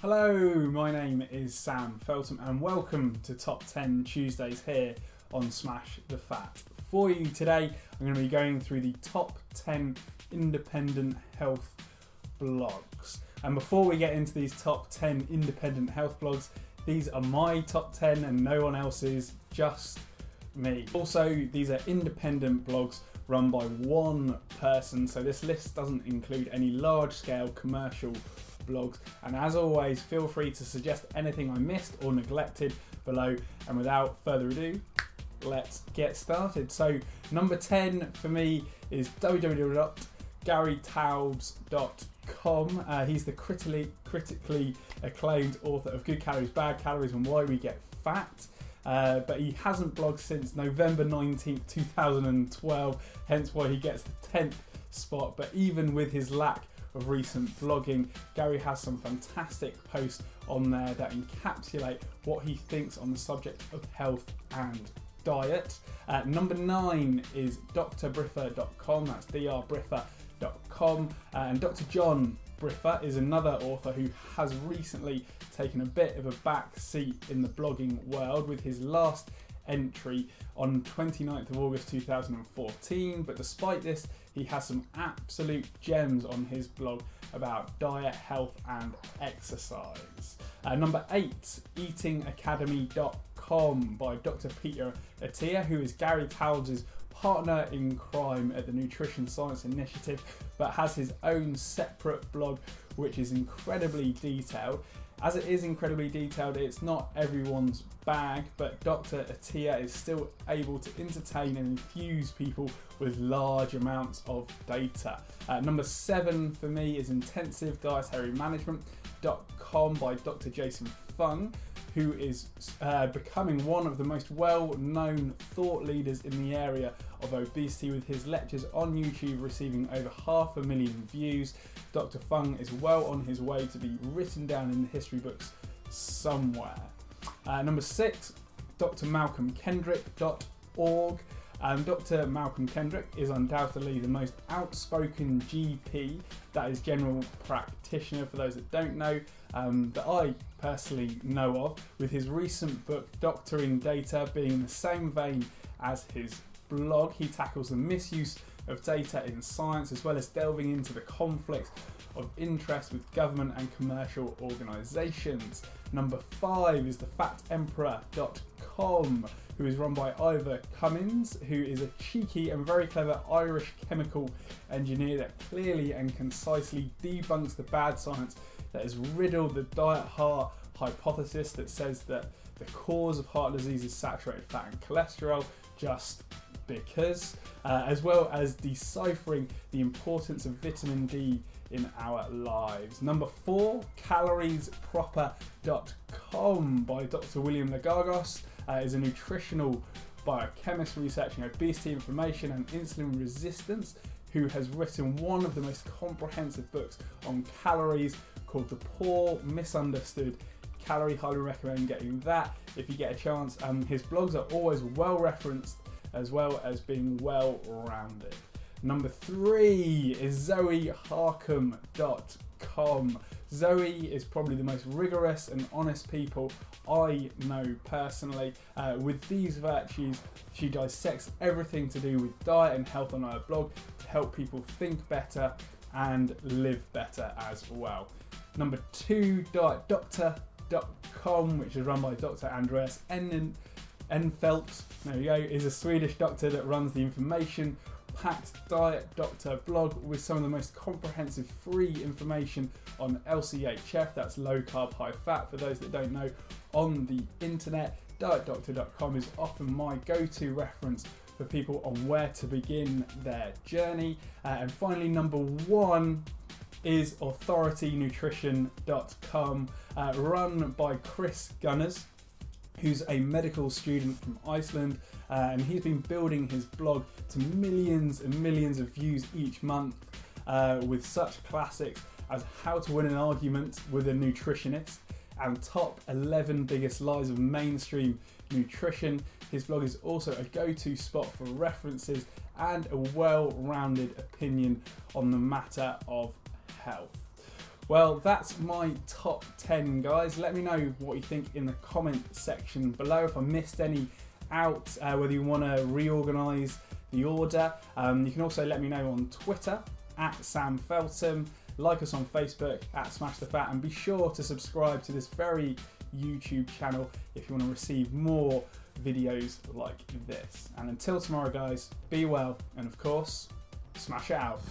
Hello, my name is Sam Feltham and welcome to Top 10 Tuesdays here on Smash the Fat. For you today, I'm going to be going through the top 10 independent health blogs. And before we get into these top 10 independent health blogs, these are my top 10 and no one else's, just me. Also, these are independent blogs run by one person, so this list doesn't include any large-scale commercial blogs. And as always, feel free to suggest anything I missed or neglected below. And without further ado, let's get started. So number 10 for me is www.garytaubes.com. He's the critically acclaimed author of Good Calories, Bad Calories and Why We Get Fat. But he hasn't blogged since November 19th, 2012, hence why he gets the 10th spot. But even with his lack of recent blogging, Gary has some fantastic posts on there that encapsulate what he thinks on the subject of health and diet. Number 9 is drbriffa.com, that's drbriffa.com, and Dr. John Briffa is another author who has recently taken a bit of a back seat in the blogging world with his last entry on 29th of August 2014, but despite this he has some absolute gems on his blog about diet, health and exercise. Number 8, eatingacademy.com by Dr. Peter Attia, who is Gary Taubes' partner in crime at the Nutrition Science Initiative, but has his own separate blog which is incredibly detailed. As it is incredibly detailed, it's not everyone's bag, but Dr. Attia is still able to entertain and infuse people with large amounts of data. Number 7 for me is Intensive Dietary Management.com by Dr. Jason Fung, who is becoming one of the most well-known thought leaders in the area of obesity, with his lectures on YouTube receiving over 500,000 views. Dr. Fung is well on his way to be written down in the history books somewhere. Number 6, drmalcolmkendrick.org. Dr. Malcolm Kendrick is undoubtedly the most outspoken GP, that is general practitioner for those that don't know, that I personally know of, with his recent book Doctoring Data being in the same vein as his blog. He tackles the misuse of data in science as well as delving into the conflicts of interest with government and commercial organisations. Number 5 is thefatemperor.com, who is run by Ivor Cummins, who is a cheeky and very clever Irish chemical engineer that clearly and concisely debunks the bad science that has riddled the diet heart hypothesis that says that the cause of heart disease is saturated fat and cholesterol just because, as well as deciphering the importance of vitamin D in our lives. Number 4, caloriesproper.com by Dr. William Lagagos, is a nutritional biochemist researching obesity, inflammation and insulin resistance, who has written one of the most comprehensive books on calories called The Poor Misunderstood Calorie. Highly recommend getting that if you get a chance. His blogs are always well referenced as well as being well rounded. Number 3 is Zoe Harcum.com. Zoe is probably the most rigorous and honest people I know personally. With these virtues, she dissects everything to do with diet and health on her blog to help people think better and live better as well. Number 2, dietdoctor.com, which is run by Dr. Andreas Enfeldt, there we go, is a Swedish doctor that runs the information-packed Diet Doctor blog with some of the most comprehensive free information on LCHF, that's low carb, high fat, for those that don't know, on the internet. Dietdoctor.com is often my go-to reference for people on where to begin their journey. And finally, number 1 is authoritynutrition.com, run by Chris Gunners, who's a medical student from Iceland, and he's been building his blog to millions and millions of views each month, with such classics as How to Win an Argument with a Nutritionist and Top 11 Biggest Lies of Mainstream Nutrition. His blog is also a go-to spot for references and a well-rounded opinion on the matter of health. Well, that's my top 10, guys. Let me know what you think in the comment section below. If I missed any out, whether you want to reorganise the order. You can also let me know on Twitter @SamFeltham. Like us on Facebook @SmashTheFat, and be sure to subscribe to this very YouTube channel if you want to receive more videos like this. And until tomorrow, guys, be well, and of course, smash it out.